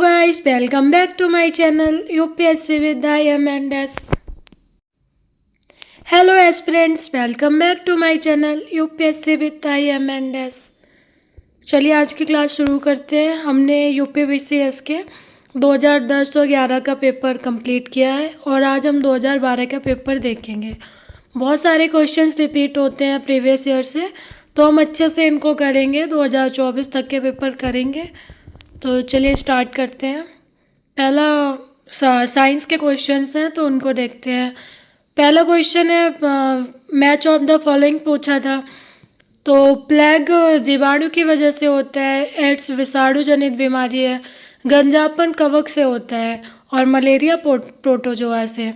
guys, welcome back to my channel UPSC with IMNS. Hello aspirants, welcome back to my channel UPSC with IMNS. चलिए आज की class शुरू करते हैं। हमने UPBCS के 2010-11 का पेपर कंप्लीट किया है और आज हम 2012 का पेपर देखेंगे। बहुत सारे क्वेश्चंस रिपीट होते हैं प्रीवियस ईयर से, तो हम अच्छे से इनको करेंगे। 2024 तक के पेपर करेंगे। तो चलिए स्टार्ट करते हैं। पहला साइंस के क्वेश्चंस हैं तो उनको देखते हैं। पहला क्वेश्चन है मैच ऑफ द फॉलोइंग पूछा था। तो प्लेग जीवाणु की वजह से होता है, एड्स विषाणु जनित बीमारी है, गंजापन कवक से होता है और मलेरिया प्रोटोजोआ से।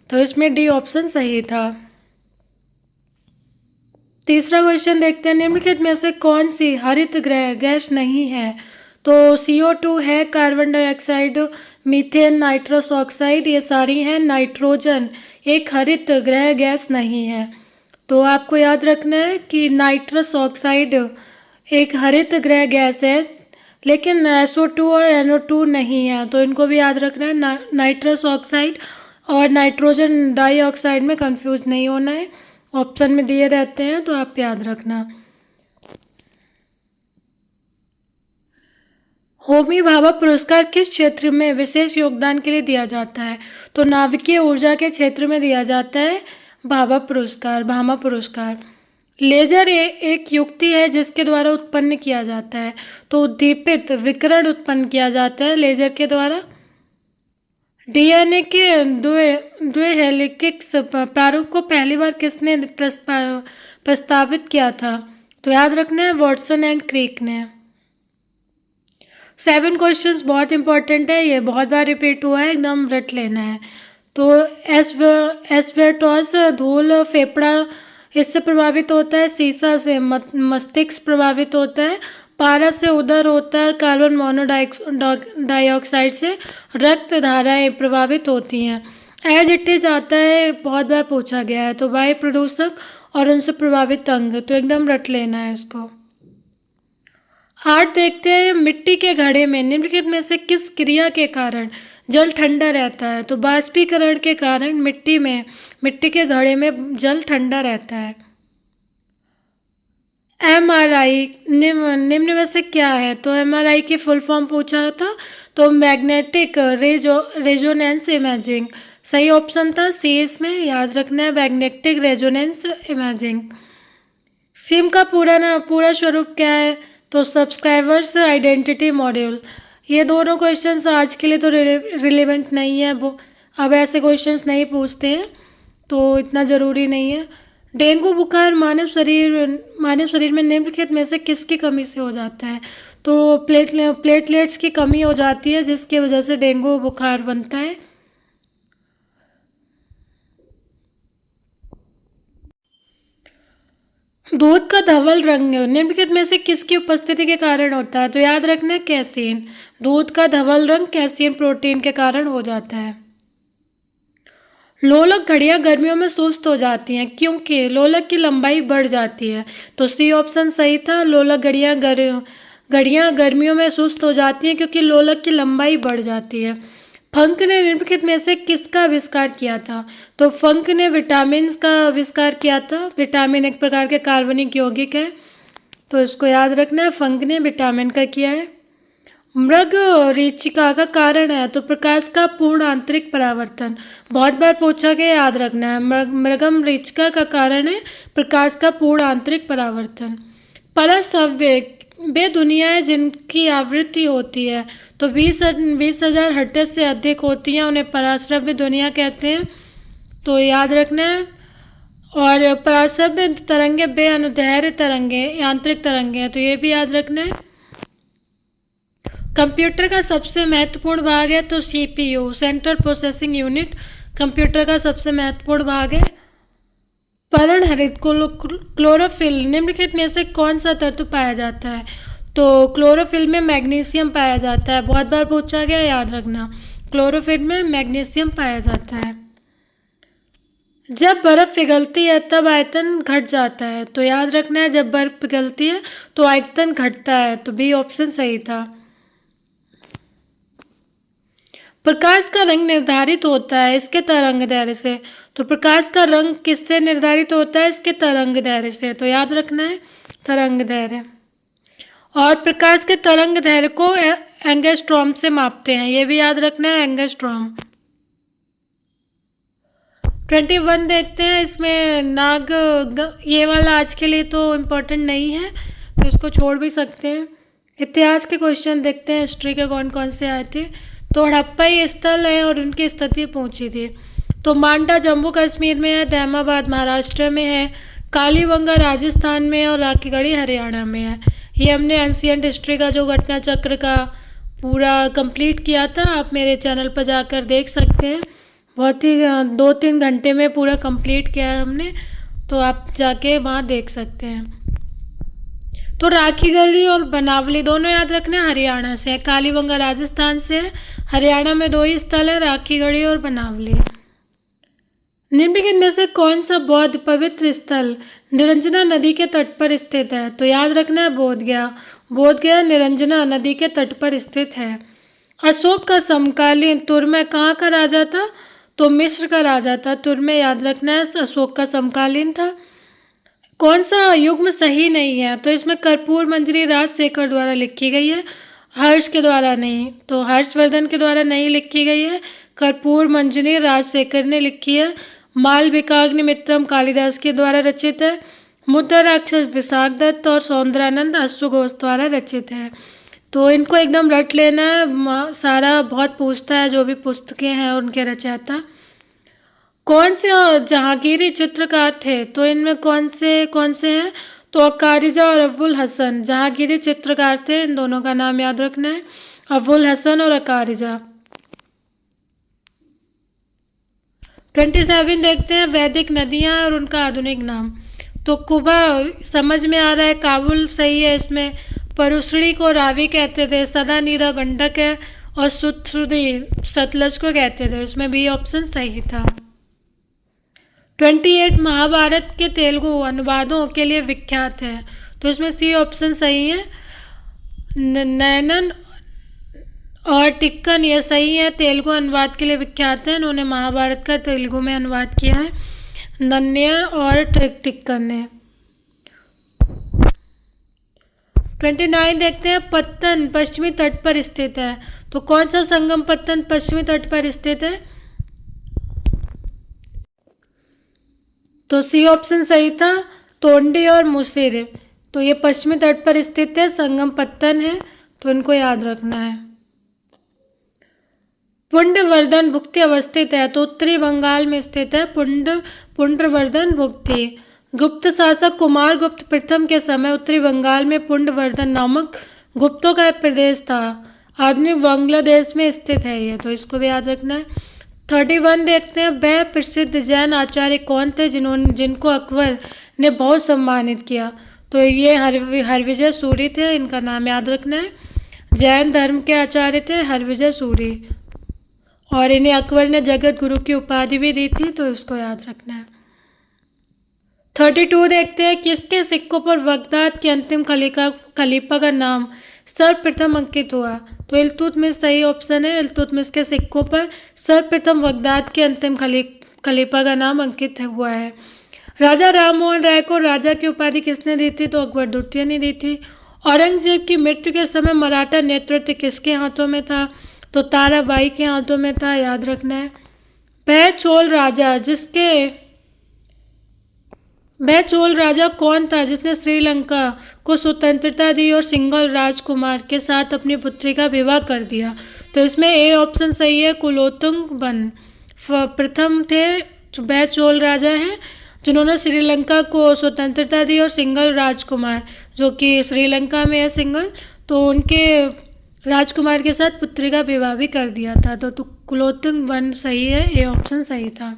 तो इसमें डी ऑप्शन सही था। तीसरा क्वेश्चन देखते हैं, निम्नलिखित में से कौन सी हरित गृह गैस नहीं है। तो CO2 है, carbon dioxide, methane, nitrous oxide, ये सारी हैं। नाइट्रोजन एक हरित गृह गैस नहीं है। तो आपको याद रखना है कि नाइट्रस ऑक्साइड एक हरित गृह गैस है, लेकिन SO2 और NO2 नहीं है। तो इनको भी याद रखना है। नाइट्रस ऑक्साइड और नाइट्रोजन डाइऑक्साइड में कंफ्यूज नहीं होना है, ऑप्शन में दिए रहते हैं, तो आप याद रखना। होमी भाभा पुरस्कार किस क्षेत्र में विशेष योगदान के लिए दिया जाता है। तो नाभिकीय ऊर्जा के क्षेत्र में दिया जाता है भाभा पुरस्कार। लेजर एक युक्ति है जिसके द्वारा उत्पन्न किया जाता है। तो उद्दीपित विकिरण उत्पन्न किया जाता है लेजर के द्वारा। DNA के द्वे हेलिक्स प्रारूप को पहली बार किसने प्रस्तावित किया था। तो याद रखना है वॉटसन एंड क्रिक ने। 7 क्वेश्चंस बहुत इंपॉर्टेंट है, ये बहुत बार रिपीट हुआ है, एकदम रट लेना है। तो एस्बेस्टॉस धूल फेफड़ा इससे प्रभावित होता है, सीसा से मस्तिष्क प्रभावित होता है, पारा से उदर होता है, कार्बन मोनोडाइऑक्साइड से रक्त धाराएं प्रभावित होती हैं। एज इट इज आता है, बहुत बार पूछा गया है। तो वायु प्रदूषक और उनसे प्रभावित अंग, तो एकदम रट लेना है इसको। 8 देखते हैं, मिट्टी के घड़े में निम्नलिखित में से किस क्रिया के कारण जल ठंडा रहता है। तो बाष्पीकरण के कारण मिट्टी के घड़े में जल ठंडा रहता है। MRI निम्न में से क्या है। तो MRI की फुल फॉर्म पूछा था, तो मैग्नेटिक रेजोनेंस इमेजिंग सही ऑप्शन था सी। इसमें याद रखना है मैग्नेटिक रेजोनेंस इमेजिंग। सिम का पूरा स्वरूप क्या है। तो सब्सक्राइबर्स आइडेंटिटी मॉड्यूल। ये दोनों क्वेश्चंस आज के लिए तो रिलेवेंट नहीं है, वो अब ऐसे क्वेश्चंस नहीं पूछते हैं, तो इतना ज़रूरी नहीं है। डेंगू बुखार मानव शरीर में निम्नलिखित में से किसकी कमी से हो जाता है। तो प्लेटलेट्स की कमी हो जाती है, जिसकी वजह से डेंगू बुखार बनता है। दूध का धवल रंग निम्नलिखित में से किसकी उपस्थिति के कारण होता है। तो याद रखना है कैसीन। दूध का धवल रंग कैसीन प्रोटीन के कारण हो जाता है। लोलक घड़ियां गर्मियों में सुस्त हो जाती हैं क्योंकि लोलक की लंबाई बढ़ जाती है। तो सी ऑप्शन सही था। लोलक घड़ियां गर्मियों में सुस्त हो जाती हैं क्योंकि लोलक की लंबाई बढ़ जाती है। फंक ने निम्नलिखित में से किसका आविष्कार किया था। तो फंक ने विटामिन का आविष्कार किया था। विटामिन एक प्रकार के कार्बनिक यौगिक है, तो इसको याद रखना है, फंक ने विटामिन का किया है। मृग रीचिका का कारण है। तो प्रकाश का पूर्ण आंतरिक परावर्तन, बहुत बार पूछा गया, याद रखना है। मृगम रीचिका का कारण है प्रकाश का पूर्ण आंतरिक परावर्तन। परसव्य वे दुनियाएं जिनकी आवृत्ति होती है तो 20,000 हर्ट्ज से अधिक होती हैं, उन्हें पराश्रव्य दुनिया कहते हैं, तो याद रखना है। और पराश्रव्य तरंगे बे अनुदैर्घ्य तरंगे, यांत्रिक तरंगे हैं, तो ये भी याद रखना है। कंप्यूटर का सबसे महत्वपूर्ण भाग है। तो CPU central processing unit computer का सबसे महत्वपूर्ण भाग है। पर्णहरित क्लोरोफिल निम्नलिखित में से कौन सा तत्व पाया जाता है। तो क्लोरोफिल में मैग्नीशियम पाया जाता है, बहुत बार पूछा गया, याद रखना। क्लोरोफिल में मैग्नीशियम पाया जाता है। जब बर्फ पिघलती है तब आयतन घट जाता है। तो याद रखना है जब बर्फ पिघलती है तो आयतन घटता है। तो बी ऑप्शन सही था। प्रकाश का रंग निर्धारित होता है इसके तरंग दैर्ध्य से। तो प्रकाश का रंग किससे निर्धारित होता है? इसके तरंग दैर्ध्य से। तो याद रखना है तरंग दैर्ध्य। और प्रकाश के तरंग दैर्ध्य को एंगस्ट्रॉम से मापते हैं, ये भी याद रखना है एंगस्ट्रॉम। 21 देखते हैं। इसमें ये वाला आज के लिए तो इम्पोर्टेंट नहीं है, तो इसको छोड़ भी सकते हैं। इतिहास के क्वेश्चन देखते हैं, हिस्ट्री के कौन कौन से आए थे। तो हड़प्पाई स्थल है और उनकी स्थिति पहुंची थी। तो मांडा जम्मू कश्मीर में है, दहमाबाद महाराष्ट्र में है, कालीबंगा राजस्थान में है और राखीगढ़ी हरियाणा में है। ये हमने एंशिएंट हिस्ट्री का जो घटना चक्र का पूरा कंप्लीट किया था, आप मेरे चैनल पर जाकर देख सकते हैं। बहुत ही 2-3 घंटे में पूरा कंप्लीट किया है हमने, तो आप जाके वहाँ देख सकते हैं। तो राखीगढ़ी और बनावली दोनों याद रखना हरियाणा से है, कालीबंगा राजस्थान से है। हरियाणा में 2 ही स्थल है, राखीगढ़ी और बनावली। निम्नलिखित में से कौन सा बौद्ध पवित्र स्थल निरंजना नदी के तट पर स्थित है? तो याद रखना है बोधगया। बोधगया निरंजना नदी के तट पर स्थित है। अशोक का समकालीन तुर्मे कहाँ का राजा था? तो मिस्र का राजा था। तुर्मे याद रखना है अशोक का समकालीन था। कौन सा युग्म सही नहीं है? तो इसमें कर्पूर मंजरी राजशेखर द्वारा लिखी गई है, हर्ष के द्वारा नहीं। तो हर्षवर्धन के द्वारा नहीं लिखी गई है, कर्पूर मंजरी राजशेखर ने लिखी है। मालविकाग्निमित्रम कालिदास के द्वारा रचित है। मुद्रा राक्षस विशाखदत्त और सौंदरानंद अश्वघोष द्वारा रचित है। तो इनको एकदम रट लेना है, सारा बहुत पूछता है जो भी पुस्तकें हैं उनके रचयिता। कौन से जहांगीरी चित्रकार थे? तो इनमें कौन से हैं? तो अकारिजा और अबुल हसन जहांगीरी चित्रकार थे। इन दोनों का नाम याद रखना है, अबुल हसन और अकारिजा। 27 देखते हैं, वैदिक नदियां और उनका आधुनिक नाम। तो कुबा समझ में आ रहा है, काबुल सही है। इसमें परुश्री को रावी कहते थे, सदा नीरा गंडक है और सुतसुदी सतलज को कहते थे। इसमें बी ऑप्शन सही था। 28 महाभारत के तेलुगु अनुवादों के लिए विख्यात है। तो इसमें सी ऑप्शन सही है। नैनन और टिक्कन ये सही है, तेलुगु अनुवाद के लिए विख्यात है। इन्होंने महाभारत का तेलुगु में अनुवाद किया है, नन्यर और टिक्कन ने। 29 देखते हैं, पत्तन पश्चिमी तट पर स्थित है। तो कौन सा संगम पत्तन पश्चिमी तट पर स्थित है? तो सी ऑप्शन सही था, तोंडी और मुसेर। तो ये पश्चिमी तट पर स्थित है, संगम पत्तन है, तो इनको याद रखना है। पुंडवर्धन भुक्ति अवस्थित है। तो उत्तरी बंगाल में स्थित है पुंडवर्धन भुक्ति। गुप्त शासक कुमार गुप्त प्रथम के समय उत्तरी बंगाल में पुंडवर्धन नामक गुप्तों का एक प्रदेश था। आधुनिक बांग्लादेश में स्थित है ये, तो इसको भी याद रखना है। 31 देखते हैं, वह प्रसिद्ध जैन आचार्य कौन थे जिनको अकबर ने बहुत सम्मानित किया? तो ये हरविजय सूरी थे, इनका नाम याद रखना है। जैन धर्म के आचार्य थे हरविजय सूरी, और इन्हें अकबर ने जगत गुरु की उपाधि भी दी थी, तो इसको याद रखना है। 32 देखते हैं, किसके सिक्कों पर बगदाद के अंतिम खलीफा का नाम सर्वप्रथम अंकित हुआ? तो इल्तुतमिश सही ऑप्शन है। इल्तुतमिश के सिक्कों पर सर्वप्रथम बगदाद के अंतिम खलीफा का नाम अंकित हुआ है। राजा राममोहन राय को राजा की उपाधि किसने दी थी? तो अकबर द्वितीय ने दी थी। औरंगजेब की मृत्यु के समय मराठा नेतृत्व किसके हाथों में था? तो ताराबाई के हाथों में था, याद रखना है। वह चोल राजा कौन था जिसने श्रीलंका को स्वतंत्रता दी और सिंघल राजकुमार के साथ अपनी पुत्री का विवाह कर दिया? तो इसमें ए ऑप्शन सही है, कुलोत्तुंग वन प्रथम थे। वह चोल राजा हैं जिन्होंने श्रीलंका को स्वतंत्रता दी, और सिंघल राजकुमार जो कि श्रीलंका में है सिंघल, तो उनके राजकुमार के साथ पुत्री का विवाह भी कर दिया था। तो कुलोत्तुंग वन सही है, ए ऑप्शन सही था।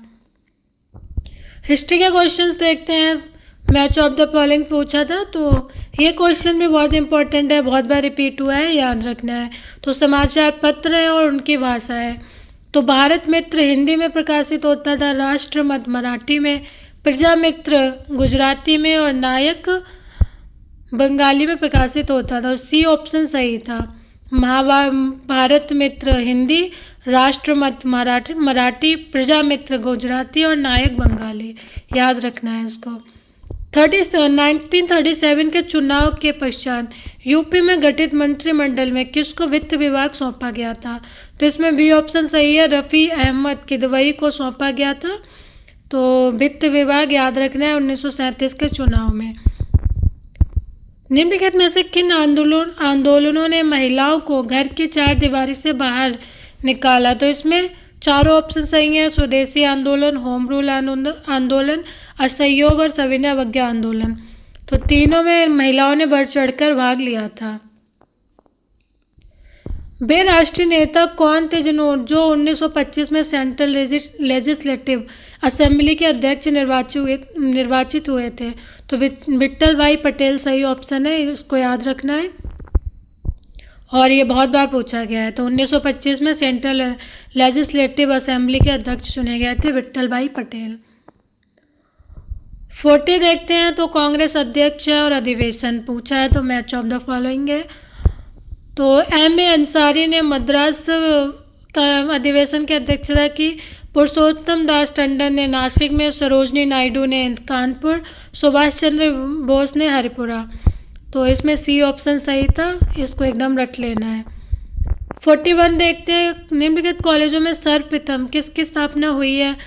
हिस्ट्री के क्वेश्चंस देखते हैं। मैच ऑफ द फॉलोइंग पूछा था, तो ये क्वेश्चन भी बहुत इंपॉर्टेंट है, बहुत बार रिपीट हुआ है, याद रखना है। तो समाचार पत्र है और उनकी भाषा है। तो भारत मित्र हिंदी में प्रकाशित होता था, राष्ट्रमत मराठी में, प्रजा मित्र गुजराती में और नायक बंगाली में प्रकाशित होता था। सी ऑप्शन सही था। भारत मित्र हिंदी, राष्ट्रमत मराठी, प्रजामित्र गुजराती और नायक बंगाली। याद रखना है इसको। 1937 के चुनाव के पश्चात यूपी में गठित मंत्रिमंडल में किसको वित्त विभाग सौंपा गया था? तो इसमें बी ऑप्शन सही है, रफ़ी अहमद किदवई को सौंपा गया था। तो वित्त विभाग याद रखना है 1937 के चुनाव में। निम्नलिखित में से किन आंदोलनों ने महिलाओं को घर की चार दीवारी से बाहर निकाला? तो इसमें चारों ऑप्शन सही हैं, स्वदेशी आंदोलन, होम रूल आंदोलन, असहयोग और सविनय अवज्ञा आंदोलन। तो तीनों में महिलाओं ने बढ़ चढ़कर भाग लिया था। वे राष्ट्रीय नेता कौन थे जो 1925 में सेंट्रल लेजिस्लेटिव असेंबली के अध्यक्ष निर्वाचित हुए थे? तो विट्ठल भाई पटेल सही ऑप्शन है, इसको याद रखना है और ये बहुत बार पूछा गया है। तो 1925 में सेंट्रल लेजिस्लेटिव असेंबली के अध्यक्ष चुने गए थे विट्ठल भाई पटेल। 40 देखते हैं। तो कांग्रेस अध्यक्ष है और अधिवेशन पूछा है, तो मैच ऑफ द फॉलोइंग है। तो M.A. अंसारी ने मद्रास अधिवेशन की अध्यक्षता की, पुरुषोत्तम दास टंडन ने नासिक में, सरोजनी नायडू ने कानपुर, सुभाष चंद्र बोस ने हरिपुरा। तो इसमें सी ऑप्शन सही था, इसको एकदम रट लेना है। 41 देखते हैं। निम्नलिखित कॉलेजों में सर्वप्रथम किसकी स्थापना हुई है?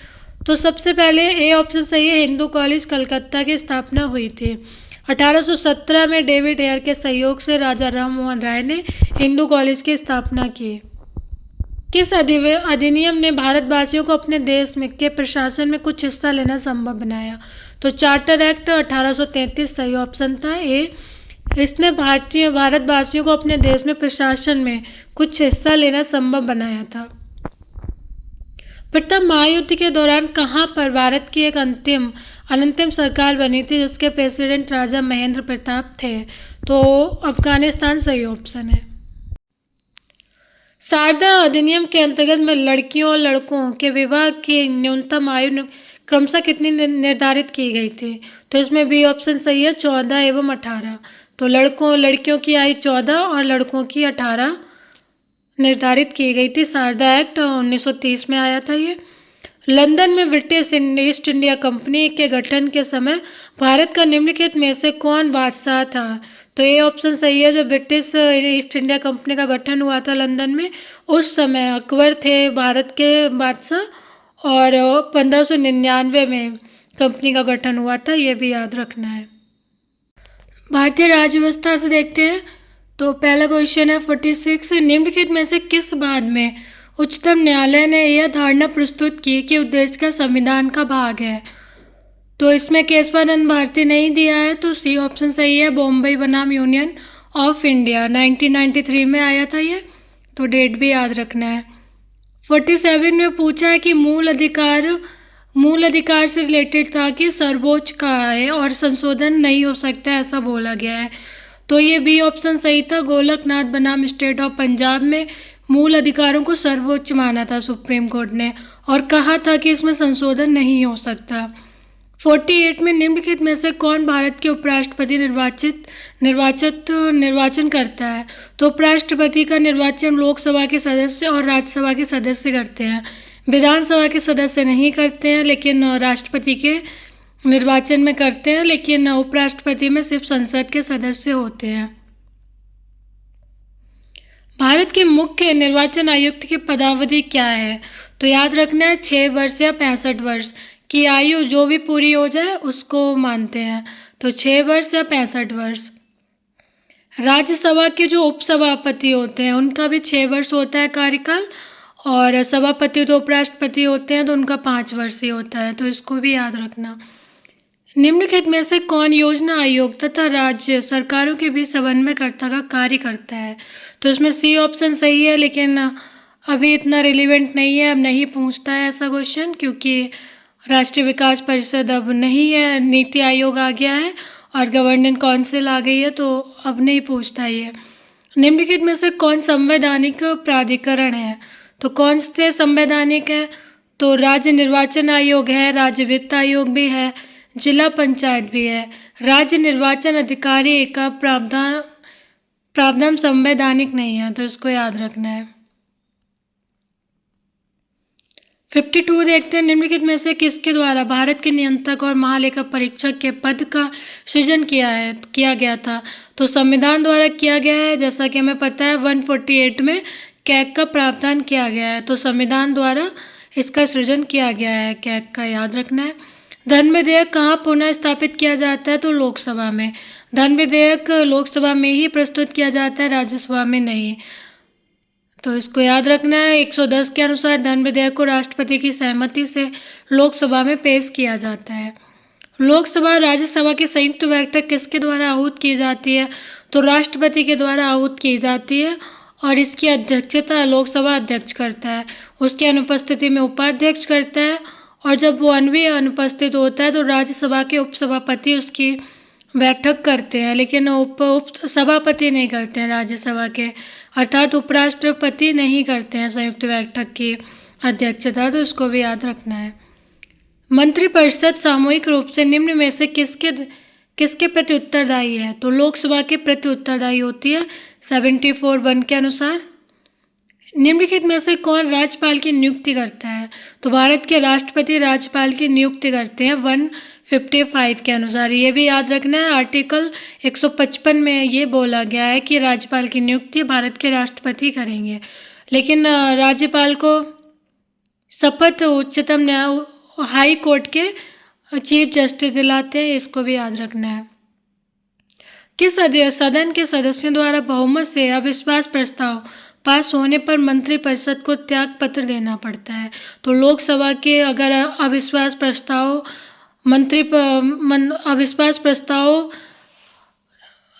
तो सबसे पहले ए ऑप्शन सही है, हिंदू कॉलेज कलकत्ता की स्थापना हुई थी। 1817 में डेविड एयर के सहयोग से राजा राम मोहन राय ने हिंदू कॉलेज की स्थापना की। किस अधिनियम ने भारतवासियों को अपने देश में के प्रशासन में कुछ हिस्सा लेना संभव बनाया? तो चार्टर एक्ट 1833 सही ऑप्शन था ए। इसने भारतवासियों को अपने देश में प्रशासन में कुछ हिस्सा लेना संभव बनाया था। प्रथम महायुद्ध के दौरान कहाँ पर भारत की एक अनंतिम सरकार बनी थी जिसके प्रेसिडेंट राजा महेंद्र प्रताप थे? तो अफगानिस्तान सही ऑप्शन है। शारदा अधिनियम के अंतर्गत में लड़कियों और लड़कों के विवाह की न्यूनतम आयु क्रमशः कितनी निर्धारित की गई थी? तो इसमें बी ऑप्शन सही है, 14 एवं 18। तो लड़कियों की आयु 14 और लड़कों की 18 निर्धारित की गई थी। शारदा एक्ट 1930 में आया था ये। लंदन में ब्रिटिश ईस्ट इंडिया कंपनी के गठन के समय भारत का निम्नलिखित में से कौन बादशाह था? तो ये ऑप्शन सही है, जो ब्रिटिश ईस्ट इंडिया कंपनी का गठन हुआ था लंदन में, उस समय अकबर थे भारत के बादशाह और 1599 में कंपनी का गठन हुआ था, ये भी याद रखना है। भारतीय राज्य व्यवस्था से देखते हैं। तो पहला क्वेश्चन है 46, निम्नलिखित में से किस बात में उच्चतम न्यायालय ने यह धारणा प्रस्तुत की कि उद्देश्य का संविधान का भाग है? तो इसमें केशवानंद भारती नहीं दिया है, तो सी ऑप्शन सही है, बॉम्बे बनाम यूनियन ऑफ इंडिया 1993 में आया था ये। तो डेट भी याद रखना है। 47 में पूछा है कि मूल अधिकार से रिलेटेड था कि सर्वोच्च का है और संशोधन नहीं हो सकता, ऐसा बोला गया है। तो ये बी ऑप्शन सही था, गोलकनाथ बनाम स्टेट ऑफ पंजाब में मूल अधिकारों को सर्वोच्च माना था सुप्रीम कोर्ट ने और कहा था कि इसमें संशोधन नहीं हो सकता। 48 में निम्नलिखित में से कौन भारत के उपराष्ट्रपति निर्वाचन करता है? तो उपराष्ट्रपति का निर्वाचन लोकसभा के सदस्य और राज्यसभा के सदस्य करते हैं, विधानसभा के सदस्य नहीं करते हैं, लेकिन राष्ट्रपति के निर्वाचन में करते हैं, लेकिन उपराष्ट्रपति में सिर्फ संसद के सदस्य होते हैं। भारत के मुख्य निर्वाचन आयुक्त की पदावधि क्या है? तो याद रखना है 6 वर्ष या 65 वर्ष की आयु जो भी पूरी हो जाए उसको मानते हैं। तो 6 वर्ष या 65 वर्ष। राज्यसभा के जो उपसभापति होते हैं उनका भी 6 वर्ष होता है कार्यकाल, और सभापति तो उपराष्ट्रपति होते हैं तो उनका 5 वर्ष ही होता है, तो इसको भी याद रखना। निम्नलिखित में से कौन योजना आयोग तथा राज्य सरकारों के बीच समन्वयकर्ता का कार्य करता है? तो इसमें सी ऑप्शन सही है, लेकिन अभी इतना रिलेवेंट नहीं है, अब नहीं पूछता है ऐसा क्वेश्चन, क्योंकि राष्ट्रीय विकास परिषद अब नहीं है, नीति आयोग आ गया है और गवर्निंग काउंसिल आ गई है, तो अब नहीं पूछता है ये। निम्नलिखित में से कौन संवैधानिक प्राधिकरण है? तो कौन से संवैधानिक है? तो राज्य निर्वाचन आयोग है, राज्य वित्त आयोग भी है, जिला पंचायत भी है। राज्य निर्वाचन अधिकारी का प्रावधान संवैधानिक नहीं है, तो इसको याद रखना है। 52 देखते हैं, निम्नलिखित में से किसके द्वारा भारत के नियंत्रक और महालेखा परीक्षक के पद का सृजन किया गया था? तो संविधान द्वारा किया गया है, जैसा कि हमें पता है 148 में कैग का प्रावधान किया गया है, तो संविधान द्वारा इसका सृजन किया गया है, कैग का याद रखना है। धन विधेयक कहाँ पुनः स्थापित किया जाता है? तो लोकसभा में। धन विधेयक लोकसभा में ही प्रस्तुत किया जाता है, राज्यसभा में नहीं, तो इसको याद रखना है। 110 के अनुसार धन विधेयक को राष्ट्रपति की सहमति से लोकसभा में पेश किया जाता है। लोकसभा और राज्यसभा की संयुक्त बैठक किसके द्वारा आहूत की जाती है? तो राष्ट्रपति के द्वारा आहूत की जाती है और इसकी अध्यक्षता लोकसभा अध्यक्ष करता है, उसकी अनुपस्थिति में उपाध्यक्ष करता है, और जब वो अनुपस्थित होता है तो राज्यसभा के उपसभापति उसकी बैठक करते हैं, लेकिन उप सभापति नहीं करते हैं राज्यसभा के, अर्थात उपराष्ट्रपति नहीं करते हैं संयुक्त बैठक की अध्यक्षता, तो इसको भी याद रखना है। मंत्रिपरिषद सामूहिक रूप से निम्न में से किसके प्रति उत्तरदायी है? तो लोकसभा के प्रति उत्तरदायी होती है 74(1) के अनुसार। निम्नलिखित में से कौन राज्यपाल की नियुक्ति करता है? तो भारत के राष्ट्रपति राज्यपाल की नियुक्ति करते हैं 155 के अनुसार। ये भी याद रखना है, आर्टिकल 155 में ये बोला गया है कि राज्यपाल की नियुक्ति भारत के राष्ट्रपति करेंगे, लेकिन राज्यपाल को शपथ उच्चतम न्यायालय हाई कोर्ट के चीफ जस्टिस दिलाते हैं, इसको भी याद रखना है। किस सदन के सदस्यों द्वारा बहुमत से अविश्वास प्रस्ताव पास होने पर मंत्रिपरिषद को त्याग पत्र देना पड़ता है? तो लोकसभा के अगर अविश्वास प्रस्ताव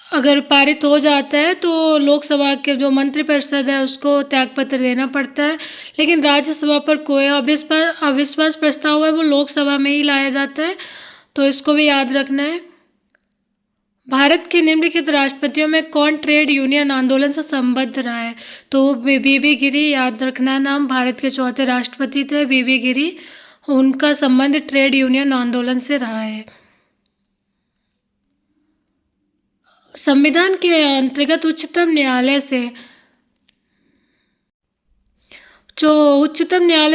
अगर पारित हो जाता है तो लोकसभा के जो मंत्रिपरिषद है उसको त्यागपत्र देना पड़ता है, लेकिन राज्यसभा पर कोई अविश्वास प्रस्ताव है वो लोकसभा में ही लाया जाता है, तो इसको भी याद रखना है। भारत के निम्नलिखित राष्ट्रपतियों में कौन ट्रेड यूनियन आंदोलन से संबद्ध रहा है? तो बीबी गिरी, याद रखना नाम, भारत के चौथे राष्ट्रपति थे बीबी गिरी, उनका संबंध ट्रेड यूनियन आंदोलन से रहा है। संविधान के अंतर्गत उच्चतम न्यायालय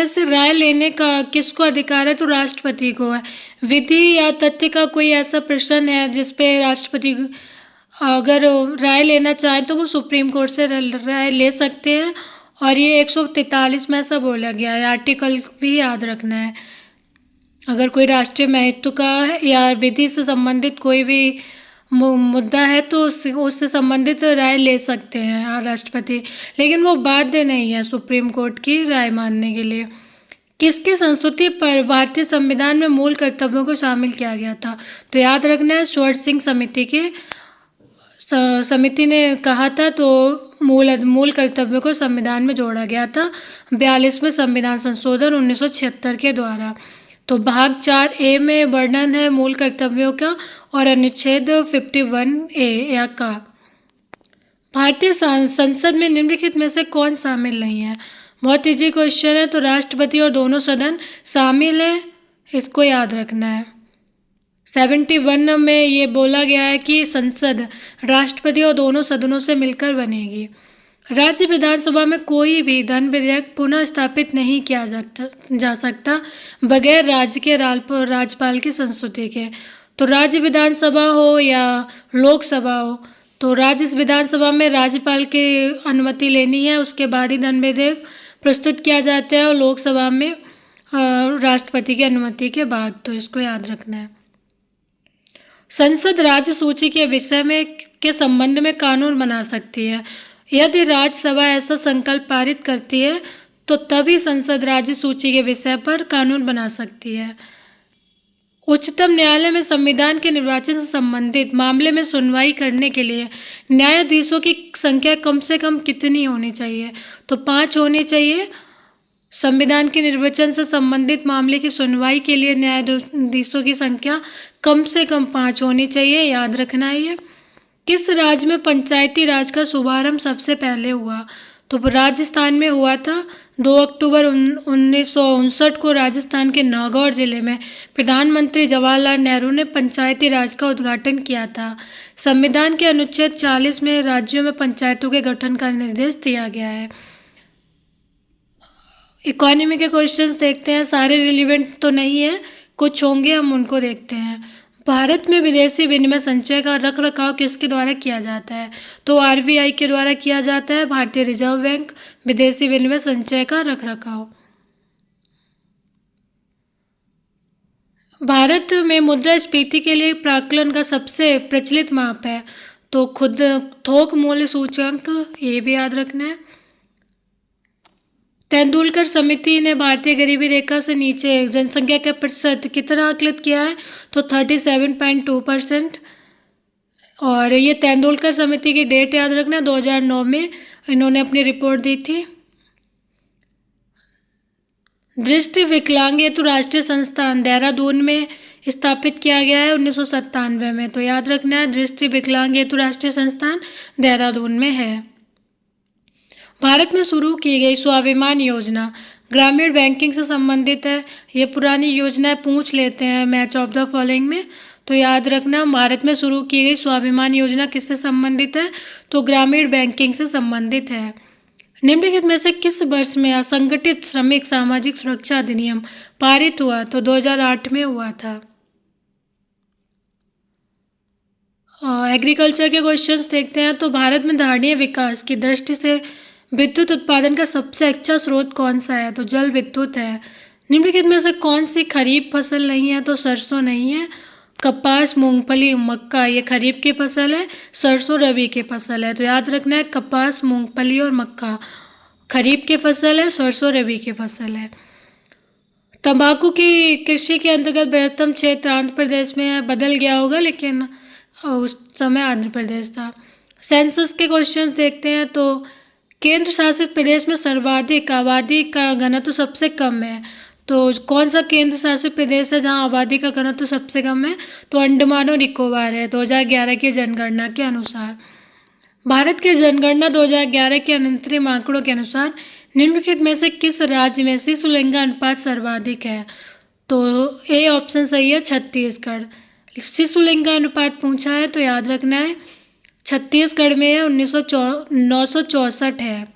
से राय लेने का किसको अधिकार है? तो राष्ट्रपति को है। विधि या तथ्य का कोई ऐसा प्रश्न है जिस पे राष्ट्रपति अगर राय लेना चाहे तो वो सुप्रीम कोर्ट से राय ले सकते हैं, और ये 143 में ऐसा बोला गया है, आर्टिकल भी याद रखना है। अगर कोई राष्ट्रीय महत्व का या विधि से संबंधित कोई भी मुद्दा है तो उससे संबंधित राय ले सकते हैं राष्ट्रपति, लेकिन वो बाध्य नहीं है सुप्रीम कोर्ट की राय मानने के लिए। किसके संस्तुति पर भारतीय संविधान में मूल कर्तव्यों को शामिल किया गया था? तो याद रखना है स्वर्ण सिंह समिति ने कहा था, तो मूल कर्तव्यों को संविधान में जोड़ा गया था 42वें संविधान संशोधन 1976 के द्वारा। तो भाग 4A में वर्णन है मूल कर्तव्यों का और अनुच्छेद 51A का। भारतीय संसद में निम्नलिखित में से कौन शामिल नहीं है? बहुत इजी क्वेश्चन है, तो राष्ट्रपति और दोनों सदन शामिल है, इसको याद रखना है। 71 में ये बोला गया है कि संसद राष्ट्रपति और दोनों सदनों से मिलकर बनेगी। राज्य विधानसभा में कोई भी धन विधेयक पुनः स्थापित नहीं किया जा सकता बगैर राज्य के राज्यपाल की संस्तुति के। तो राज्य विधानसभा हो या लोकसभा हो, तो राज्य विधानसभा में राज्यपाल की अनुमति लेनी है, उसके बाद ही धन विधेयक प्रस्तुत किया जाता है, और लोकसभा में राष्ट्रपति की अनुमति के बाद, तो इसको याद रखना है। संसद राज्य सूची के विषय में के संबंध में कानून बना सकती है। यदि राज्यसभा ऐसा संकल्प पारित करती है तो तभी संसद राज्य सूची के विषय पर कानून बना सकती है। उच्चतम न्यायालय में संविधान के निर्वाचन से संबंधित मामले में सुनवाई करने के लिए न्यायाधीशों की संख्या कम से कम कितनी होनी चाहिए? तो 5 होनी चाहिए। संविधान के निर्वाचन से संबंधित मामले की सुनवाई के लिए न्यायाधीशों की संख्या कम से कम 5 होनी चाहिए, याद रखना है ये। किस राज्य में पंचायती राज का शुभारंभ सबसे पहले हुआ? तो राजस्थान में हुआ था। 2 अक्टूबर 1959 को राजस्थान के नागौर जिले में प्रधानमंत्री जवाहरलाल नेहरू ने पंचायती राज का उद्घाटन किया था। संविधान के अनुच्छेद 40 में राज्यों में पंचायतों के गठन का निर्देश दिया गया है। इकोनॉमी के क्वेश्चंस देखते हैं, सारे रिलेवेंट तो नहीं है, कुछ होंगे, हम उनको देखते हैं। भारत में विदेशी विनिमय संचय का रख रखाव किसके द्वारा किया जाता है? तो आरबीआई के द्वारा किया जाता है, भारतीय रिजर्व बैंक, विदेशी विनिमय संचय का रख रखाव। भारत में मुद्रास्फीति के लिए प्राक्कलन का सबसे प्रचलित माप है, तो खुद थोक मूल्य सूचकांक, ये भी याद रखना है। तेंदुलकर समिति ने भारतीय गरीबी रेखा से नीचे जनसंख्या का प्रतिशत कितना आकलित किया है? तो 37.2%। और ये तेंदुलकर समिति की डेट याद रखना, 2009 में इन्होंने अपनी रिपोर्ट दी थी। दृष्टि विकलांग हेतु राष्ट्रीय संस्थान देहरादून में स्थापित किया गया है 1997 में, तो याद रखना है दृष्टि विकलांग हेतु राष्ट्रीय संस्थान देहरादून में है। भारत में शुरू की गई स्वाभिमान योजना ग्रामीण बैंकिंग से संबंधित है, ये पुरानी योजना पूछ लेते हैं मैच ऑफ द फॉलोइंग में, तो याद रखना भारत में शुरू की गई स्वाभिमान योजना किससे संबंधित है? तो ग्रामीण बैंकिंग से संबंधित है। निम्नलिखित में से किस वर्ष में असंगठित श्रमिक सामाजिक सुरक्षा अधिनियम पारित हुआ? तो 2008 में हुआ था। एग्रीकल्चर के क्वेश्चंस देखते हैं, तो भारत में धारणीय विकास की दृष्टि से विद्युत उत्पादन का सबसे अच्छा स्रोत कौन सा है? तो जल विद्युत है। निम्नलिखित में से कौन सी खरीफ फसल नहीं है? तो सरसों नहीं है। कपास, मूंगफली, मक्का ये खरीफ की फसल है, सरसों रबी की फसल है, तो याद रखना है कपास, मूंगफली और मक्का खरीफ की फसल है, सरसों रबी की फसल है। तंबाकू की कृषि के अंतर्गत बृहत्तम क्षेत्र आंध्र प्रदेश में है, बदल गया होगा लेकिन उस समय आंध्र प्रदेश था। सेंसस के क्वेश्चंस देखते हैं, तो केंद्र शासित प्रदेश में सर्वाधिक आबादी का घनत्व सबसे कम है, तो कौन सा केंद्र शासित प्रदेश है जहां आबादी का घनत्व सबसे कम है? तो अंडमान और निकोबार है 2011 की जनगणना के अनुसार। भारत की जनगणना 2011 के अंतरिम आंकड़ों के अनुसार निम्नलिखित में से किस राज्य में शिशु लिंगानुपात सर्वाधिक है? तो ए ऑप्शन सही है, छत्तीसगढ़। शिशु लिंगानुपात पूछा है तो याद रखना है छत्तीसगढ़ में है 964 है।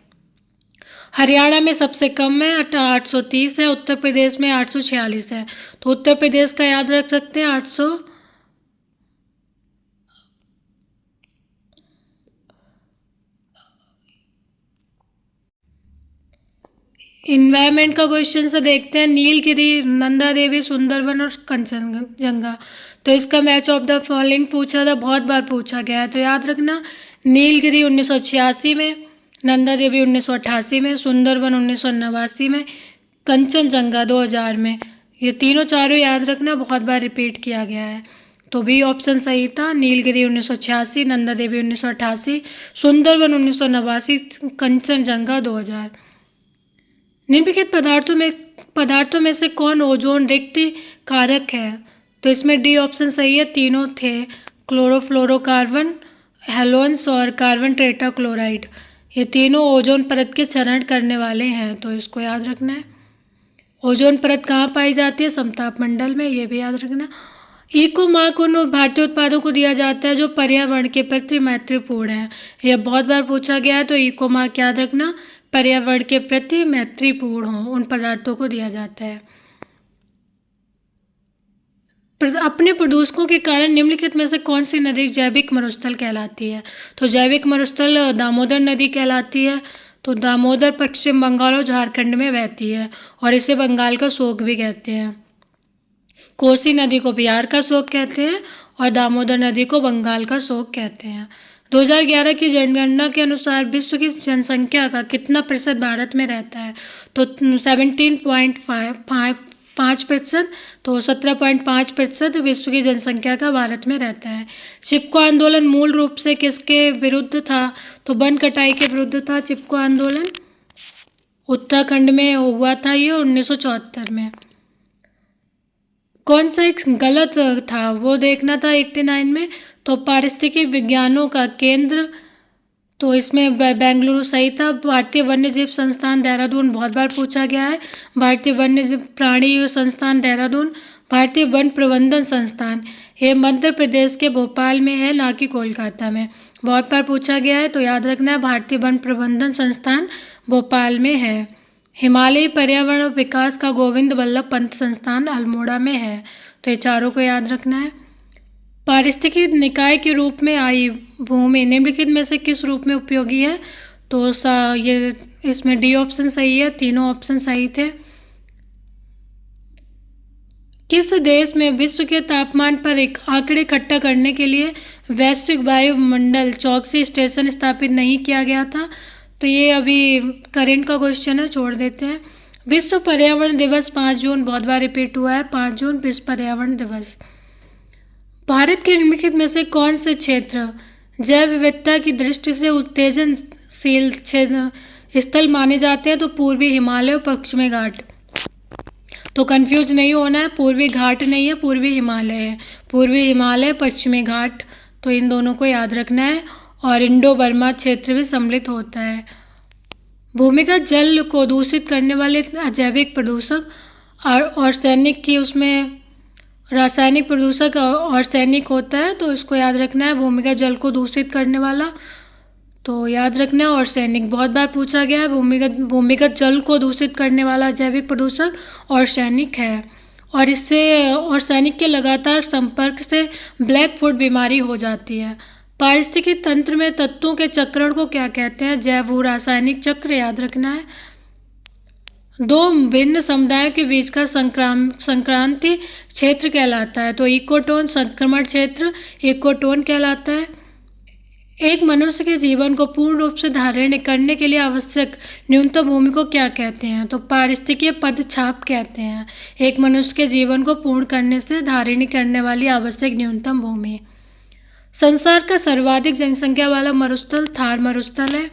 हरियाणा में सबसे कम है 830 है, उत्तर प्रदेश में 846 है, तो उत्तर प्रदेश का याद रख सकते हैं 800। इन्वायरमेंट का क्वेश्चन से देखते हैं, नीलगिरी, नंदा देवी, सुंदरवन और कंचनजंगा, तो इसका मैच ऑफ द फॉलोइंग पूछा था, बहुत बार पूछा गया है, तो याद रखना नीलगिरी 1986 में, नंदा देवी 1988 में, सुंदरवन 1989 में, कंचनजंगा 2000 में, ये तीनों चारों याद रखना, बहुत बार रिपीट किया गया है, तो बी ऑप्शन सही था। नीलगिरी 1986, नंदा देवी 1988, सुंदरवन 1989, कंचनजंगा 2000। निम्नलिखित पदार्थों में से कौन ओजोन रिक्त कारक है? तो इसमें डी ऑप्शन सही है, तीनों थे, क्लोरोफ्लोरोकार्बन, हेलोन्स और कार्बन टेट्राक्लोराइड, ये तीनों ओजोन परत के क्षरण करने वाले हैं, तो इसको याद रखना है। ओजोन परत कहाँ पाई जाती है? समताप मंडल में, ये भी याद रखना। इको मार्क उन भारतीय उत्पादों को दिया जाता है जो पर्यावरण के प्रति मैत्रीपूर्ण है, यह बहुत बार पूछा गया है, तो इको मार्क याद रखना, पर्यावरण के प्रति मैत्रीपूर्ण हो उन पदार्थों को दिया जाता है। अपने प्रदूषकों के कारण निम्नलिखित में से कौन सी नदी जैविक मरुस्थल कहलाती है? तो जैविक मरुस्थल दामोदर नदी कहलाती है, तो दामोदर पश्चिम बंगाल और झारखंड में बहती है और इसे बंगाल का शोक भी कहते हैं। कोसी नदी को बिहार का शोक कहते हैं और दामोदर नदी को बंगाल का शोक कहते हैं। 2011 की जनगणना के अनुसार विश्व की जनसंख्या का कितना प्रतिशत भारत में रहता है? तो 17.5%, तो 17.5% विश्व की जनसंख्या का भारत में रहता है। चिपको आंदोलन मूल रूप से किसके विरुद्ध था? तो वन कटाई के विरुद्ध था चिपको आंदोलन, उत्तराखंड में हुआ था ये 1974 में। कौन सा एक गलत था वो देखना था 89 में, तो पारिस्थितिक विज्ञानों का केंद्र, तो इसमें बेंगलुरु सही था। भारतीय वन्यजीव संस्थान देहरादून बहुत बार पूछा गया है, भारतीय वन्यजीव प्राणी संस्थान देहरादून, भारतीय वन प्रबंधन संस्थान ये मध्य प्रदेश के भोपाल में है, ना कि कोलकाता में, बहुत बार पूछा गया है, तो याद रखना है भारतीय वन प्रबंधन संस्थान भोपाल में है। हिमालयी पर्यावरण और विकास का गोविंद वल्लभ पंत संस्थान अल्मोड़ा में है। तो ये चारों को याद रखना है। पारिस्थितिकी निकाय के रूप में आई भूमि निम्नलिखित में से किस रूप में उपयोगी है? तो ये इसमें डी ऑप्शन सही है, तीनों ऑप्शन सही थे। किस देश में विश्व के तापमान पर एक आंकड़े इकट्ठा करने के लिए वैश्विक वायुमंडल चौकसी स्टेशन स्थापित नहीं किया गया था? तो ये अभी करंट का क्वेश्चन है, छोड़ देते हैं। विश्व पर्यावरण दिवस 5 जून, बहुत बार रिपीट हुआ है, 5 जून विश्व पर्यावरण दिवस। भारत के निम्नलिखित में से कौन से क्षेत्र जैव विविधता की दृष्टि से उत्तेजनशील क्षेत्र स्थल माने जाते हैं? तो पूर्वी हिमालय और पश्चिमी घाट। तो कंफ्यूज नहीं होना है, पूर्वी घाट नहीं है, पूर्वी हिमालय है। पूर्वी हिमालय, पश्चिमी घाट, तो इन दोनों को याद रखना है। और इंडो बर्मा क्षेत्र भी सम्मिलित होता है। भूमिगत जल को दूषित करने वाले अजैविक प्रदूषक और सैनिक की उसमें रासायनिक प्रदूषक और सैनिक होता है, तो इसको याद रखना है। भूमिगत जल को दूषित करने वाला तो याद रखना है, और सैनिक बहुत बार पूछा गया है। भूमिगत जल को दूषित करने वाला जैविक प्रदूषक और सैनिक है। और सैनिक के लगातार संपर्क से ब्लैक फुट बीमारी हो जाती है। पारिस्थितिकी तंत्र में तत्वों के चक्रण को क्या कहते हैं? जैव रासायनिक चक्र, याद रखना है। दो भिन्न समुदायों के बीच का संक्रांति क्षेत्र कहलाता है। तो इकोटोन संक्रमण क्षेत्र इकोटोन कहलाता है। एक मनुष्य के जीवन को पूर्ण रूप से धारण करने के लिए आवश्यक न्यूनतम भूमि को क्या कहते हैं? तो पारिस्थितिकीय पदछाप कहते हैं। एक मनुष्य के जीवन को पूर्ण करने से धारण करने वाली आवश्यक न्यूनतम भूमि। संसार का सर्वाधिक जनसंख्या वाला मरुस्थल थार मरुस्थल है।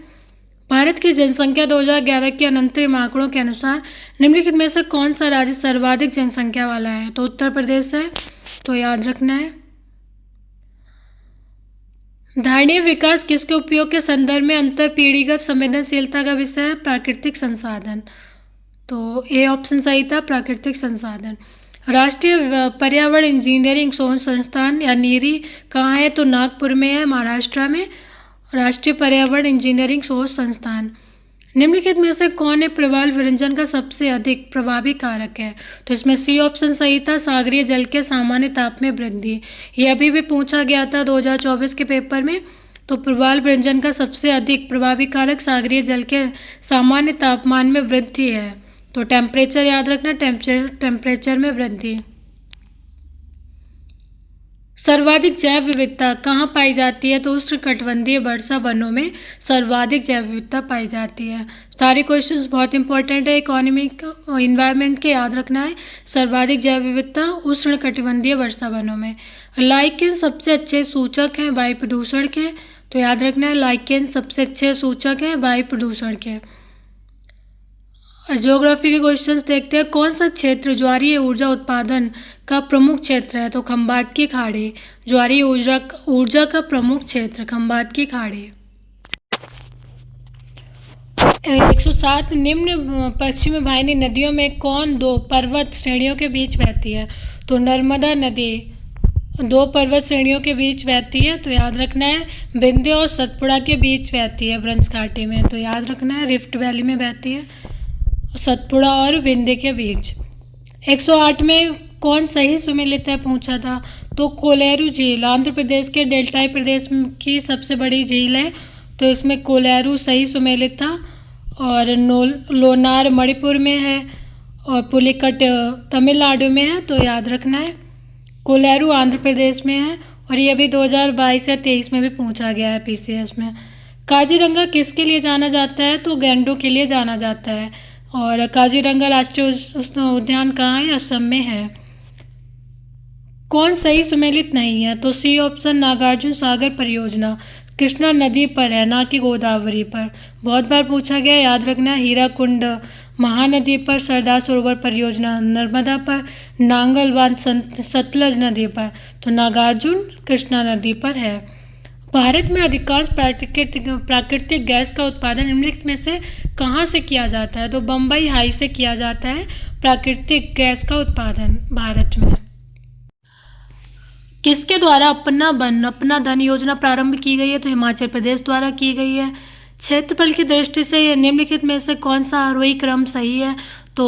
भारत की जनसंख्या 2011 के अंतरिम आंकड़ों के अनुसार निम्नलिखित में से कौन सा राज्य सर्वाधिक जनसंख्या वाला है? तो उत्तर प्रदेश है, तो याद रखना है। धारणीय विकास किसके उपयोग के संदर्भ में अंतर पीढ़ीगत संवेदनशीलता का विषय है? प्राकृतिक संसाधन। तो ए ऑप्शन सही था, प्राकृतिक संसाधन। राष्ट्रीय पर्यावरण इंजीनियरिंग शोध संस्थान या नीरी कहाँ है? तो नागपुर में है, महाराष्ट्र में। राष्ट्रीय पर्यावरण इंजीनियरिंग शोध संस्थान। निम्नलिखित में से कौन है प्रवाल विरंजन का सबसे अधिक प्रभावी कारक है? तो इसमें सी ऑप्शन सही था, सागरीय जल के सामान्य ताप में वृद्धि। ये अभी भी पूछा गया था 2024 के पेपर में। तो प्रवाल विरंजन का सबसे अधिक प्रभावी कारक सागरीय जल के सामान्य तापमान में वृद्धि है। तो टेम्परेचर याद रखना, टेम्परेचर में वृद्धि। सर्वाधिक जैव विविधता कहाँ पाई जाती है? तो उष्णकटिबंधीय वर्षा वनों में सर्वाधिक जैव विविधता पाई जाती है। सारे क्वेश्चंस बहुत इंपॉर्टेंट है, इकोनॉमिक इन्वायरमेंट के, याद रखना है। सर्वाधिक जैव विविधता उष्णकटिबंधीय वर्षा वनों में। लाइकेन सबसे अच्छे सूचक हैं वायु प्रदूषण के, तो याद रखना है लाइकेन सबसे अच्छे सूचक हैं वायु प्रदूषण के। ज्योग्राफी के क्वेश्चंस देखते हैं। कौन सा क्षेत्र ज्वारीय ऊर्जा उत्पादन का प्रमुख क्षेत्र है? तो खंबात की खाड़ी। ज्वारीय ऊर्जा का प्रमुख क्षेत्र खंबात की खाड़ी। 107 निम्न पश्चिमी वाहिनी नदियों में कौन दो पर्वत श्रेणियों के बीच बहती है? तो नर्मदा नदी दो पर्वत श्रेणियों के बीच बहती है, तो याद रखना है। विंध्य और सतपुड़ा के बीच बहती है ब्रंज घाटी में, तो याद रखना है रिफ्ट वैली में बहती है सतपुड़ा और विंध्य के बीच। 108 में कौन सही सुमेलित है पूछा था? तो कोलेरू झील आंध्र प्रदेश के डेल्टाई प्रदेश की सबसे बड़ी झील है, तो इसमें कोलेरू सही सुमेलित था। और लोनार मणिपुर में है और पुलिकट तमिलनाडु में है, तो याद रखना है। कोलेरू आंध्र प्रदेश में है और ये अभी 2022 या 23 में भी पूछा गया है पीसीएस में। काजीरंगा किसके लिए जाना जाता है? तो गैंडों के लिए जाना जाता है। और काजीरंगा राष्ट्रीय उद्यान कहाँ है? असम में है। कौन सही सुमेलित नहीं है? तो सी ऑप्शन नागार्जुन सागर परियोजना कृष्णा नदी पर है, ना कि गोदावरी पर। बहुत बार पूछा गया, याद रखना। हीराकुंड महानदी पर, सरदार सरोवर परियोजना नर्मदा पर, नांगल बांध सतलज नदी पर, तो नागार्जुन कृष्णा नदी पर है। भारत में अधिकांश प्राकृतिक गैस का उत्पादन निम्नलिखित में से कहाँ से किया जाता है? तो बम्बई हाई से किया जाता है प्राकृतिक गैस का उत्पादन भारत में। किसके द्वारा अपना धन योजना प्रारंभ की गई है? तो हिमाचल प्रदेश द्वारा की गई है। क्षेत्रफल की दृष्टि से ये निम्नलिखित में से कौन सा आरोही क्रम सही है? तो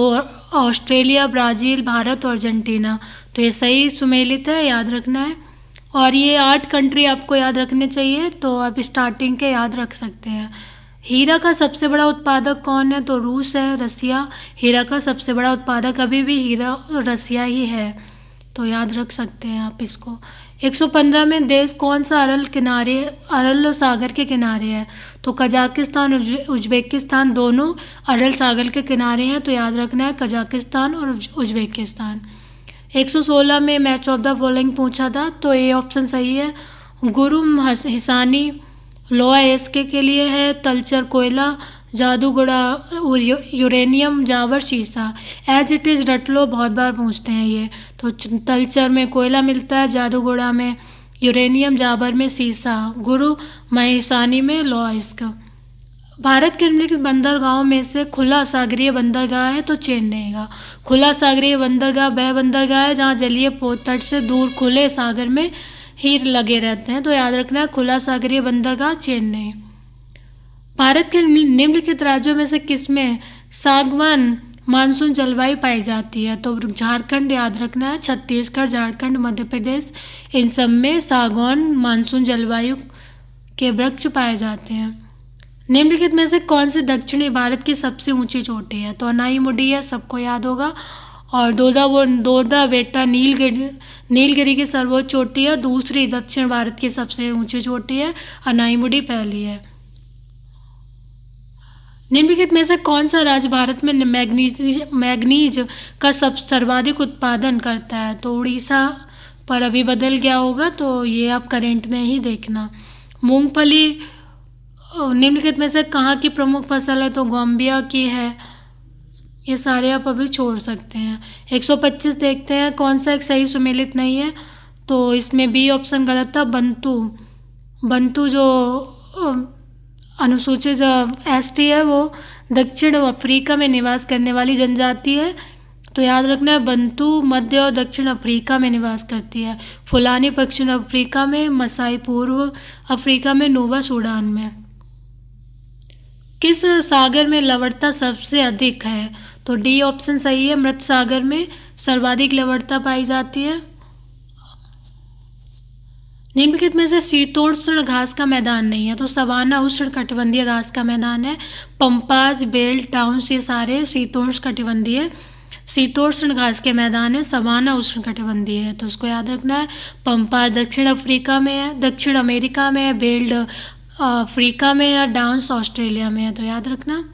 ऑस्ट्रेलिया, ब्राज़ील, भारत और अर्जेंटीना। तो ये सही सुमेलित है, याद रखना है। और ये 8 कंट्री आपको याद रखने चाहिए, तो आप स्टार्टिंग के याद रख सकते हैं। हीरा का सबसे बड़ा उत्पादक कौन है? तो रूस है, रसिया। हीरा का सबसे बड़ा उत्पादक अभी भी हीरा रसिया ही है, तो याद रख सकते हैं आप इसको। 115 में देश कौन सा अरल सागर के किनारे है? तो कजाकिस्तान, उज्बेकिस्तान दोनों अरल सागर के किनारे हैं, तो याद रखना है कजाकिस्तान और उज्बेकिस्तान। 116 में मैच ऑफ द फॉलोइंग पूछा था, तो ए ऑप्शन सही है। गुरु हिसानी लोहा एसके के लिए है, तलचर कोयला, जादूगोड़ा यूरेनियम, जावर शीशा। एज इट इज़ रट लो, बहुत बार पूछते हैं ये। तो तलचर में कोयला मिलता है, जादूगोड़ा में यूरेनियम, जावर में शीशा, गुरु महिसानी में लोहा इसका। भारत के निम्नलिखित बंदरगाहों में से खुला सागरीय बंदरगाह है, तो चेन्नई का। खुला सागरीय बंदरगाह वह बंदरगाह है जहाँ जलीय तट से दूर खुले सागर में ही लगे रहते हैं, तो याद रखना है खुला सागरीय बंदरगाह चेन्नई। भारत के निम्नलिखित राज्यों में से किसमें सागवान मानसून जलवायु पाई जाती है? तो झारखंड याद रखना है, छत्तीसगढ़, झारखंड, मध्य प्रदेश, इन सब में सागवान मानसून जलवायु के वृक्ष पाए जाते हैं। निम्नलिखित में से कौन सी दक्षिणी भारत की सबसे ऊंची चोटी है? तो अनाईमुडी है, सबको याद होगा। और दोदा बेटा नीलगिरी की सर्वोच्च चोटी है, दूसरी दक्षिण भारत की सबसे ऊंची चोटी है, अनाईमुडी पहली है। निम्नलिखित में से कौन सा राज्य भारत में मैग्नीज का सर्वाधिक उत्पादन करता है? तो उड़ीसा, पर अभी बदल गया होगा, तो ये आप करेंट में ही देखना। मूंगफली निम्नलिखित में से कहाँ की प्रमुख फसल है? तो गाम्बिया की है। ये सारे आप अभी छोड़ सकते हैं। 125 देखते हैं कौन सा एक सही सुमेलित नहीं है, तो इसमें बी ऑप्शन गलत था। बंतु जो अनुसूचित एसटी है, वो दक्षिण अफ्रीका में निवास करने वाली जनजाति है, तो याद रखना है बंतु मध्य और दक्षिण अफ्रीका में निवास करती है। फुलानी पश्चिम अफ्रीका में, मसाई पूर्व अफ्रीका में, नोवा सूडान में। किस सागर में लवणता सबसे अधिक है? तो डी ऑप्शन सही है, मृत सागर में सर्वाधिक लवणता पाई जाती है। निम्नलिखित में से शीतोष्ण घास का मैदान नहीं है? तो सवाना उष्ण कटिबंधीय घास का मैदान है। पंपाज, बेल्ट, डाउन्स ये सारे शीतोष्ण कटिबंधीय शीतोष्ण घास के मैदान है। सवाना उष्ण कटिबंधीय है, तो उसको याद रखना है। पंपाज दक्षिण अफ्रीका में है, दक्षिण अमेरिका में है, बेल्ट अफ्रीका में है, डाउन्स ऑस्ट्रेलिया में है, तो याद रखना।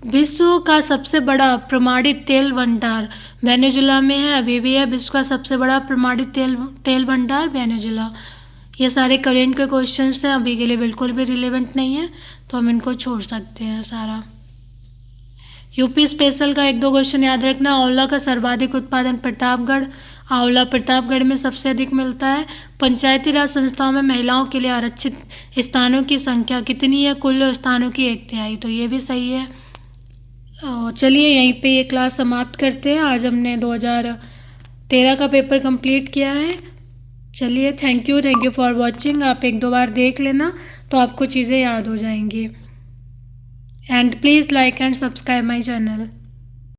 विश्व का सबसे बड़ा प्रमाणित तेल भंडार वेनेजुला में है, अभी भी है। विश्व का सबसे बड़ा प्रमाणित तेल भंडार वेनेजुला। ये सारे करेंट के क्वेश्चंस हैं, अभी के लिए बिल्कुल भी रिलेवेंट नहीं है, तो हम इनको छोड़ सकते हैं सारा। यूपी स्पेशल का 1-2 क्वेश्चन याद रखना। आंवला का सर्वाधिक उत्पादन प्रतापगढ़, आंवला प्रतापगढ़ में सबसे अधिक मिलता है। पंचायती राज संस्थाओं में महिलाओं के लिए आरक्षित स्थानों की संख्या कितनी है? कुल स्थानों की 1/3, तो ये भी सही है। चलिए यहीं पे ये क्लास समाप्त करते हैं। आज हमने 2013 का पेपर कंप्लीट किया है। चलिए थैंक यू फॉर वॉचिंग। आप 1-2 बार देख लेना, तो आपको चीज़ें याद हो जाएंगी। And please like and subscribe my channel.